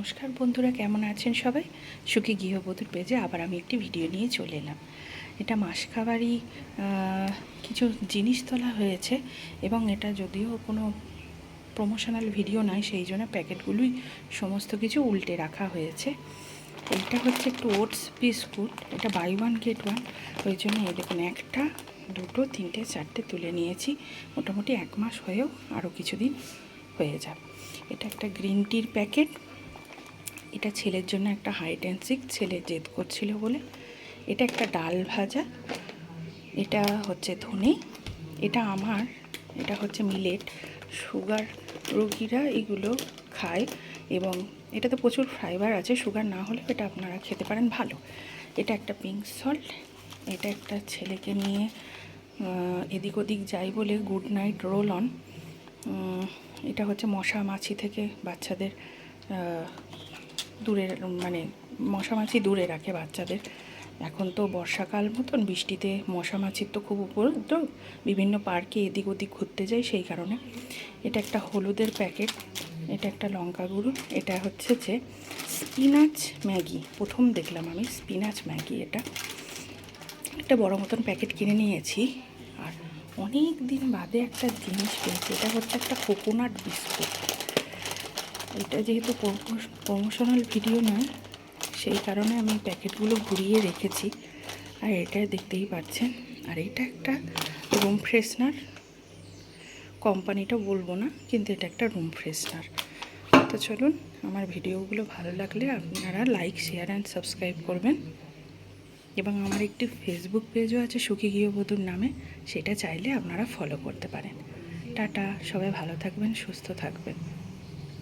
নমস্কার বন্ধুরা, কেমন আছেন সবাই? সুখী গৃহবধূর পেজে আবার আমি একটি ভিডিও নিয়ে চলে এলাম। এটা মাসকাবারি কিছু জিনিস তোলা হয়েছে এবং এটা যদিও কোনো প্রমোশনাল ভিডিও নয়, সেই জন্য প্যাকেটগুলোই সমস্ত কিছু উল্টে রাখা হয়েছে। এইটা হচ্ছে একটু ওটস বিস্কুট, এটা বাই ওয়ান গেট ওয়ান, ওই জন্য এই দেখুন একটা দুটো তিনটে চারটে তুলে নিয়েছি। মোটামুটি 1 মাস হয়েও আরও কিছুদিন হয়ে যাবে। এটা একটা গ্রিন টির প্যাকেট। এটা ছেলের জন্য একটা হাইড অ্যান্ড সিক, ছেলে জেদ করছিল বলে। এটা একটা ডাল ভাজা, এটা হচ্ছে ধনে, এটা আমার, এটা হচ্ছে মিলেট। সুগার রোগীরা এগুলো খায় এবং এটাতে প্রচুর ফাইবার আছে, সুগার না হলে এটা আপনারা খেতে পারেন, ভালো। এটা একটা পিঙ্ক সল্ট, এটা একটা ছেলেকে নিয়ে এদিক ওদিক যাই বলে গুড নাইট রোল অন। এটা হচ্ছে মশা মাছি থেকে বাচ্চাদের দূরে, মানে মশা মাছি দূরে রাখে বাচ্চাদের। এখন তো বর্ষাকাল মতন, বৃষ্টিতে মশা মাছির তো খুব উপদ্রব, বিভিন্ন পার্কে এদিক ওদিক ঘুরতে যাই সেই কারণে। এটা একটা হলুদের প্যাকেট, এটা একটা লঙ্কা গুঁড়ো, এটা হচ্ছে যে স্পিনাচ ম্যাগি, প্রথম দেখলাম আমি স্পিনাচ ম্যাগি। এটা একটা বড় মতন প্যাকেট কিনে নিয়েছি। আর অনেক দিন বাদে একটা জিনিস পেয়েছি, এটা হচ্ছে একটা কোকোনাট বিস্কুট। এটা যেহেতু প্রমোশনাল ভিডিও নয়, সেই কারণে আমি প্যাকেটগুলো ঘুরিয়ে রেখেছি। আর এটা দেখতেই পাচ্ছেন। আর এটা একটা রুম ফ্রেশনার, কোম্পানিটা বলবো না, কিন্তু এটা একটা রুম ফ্রেশনার। তো চলুন, আমার ভিডিওগুলো ভালো লাগলে আপনারা লাইক, শেয়ার অ্যান্ড সাবস্ক্রাইব করবেন। এবং আমার একটি ফেসবুক পেজও আছে সুখী গৃহবধূর নামে, সেটা চাইলে আপনারা ফলো করতে পারেন। টাটা, সবাই ভালো থাকবেন, সুস্থ থাকবেন।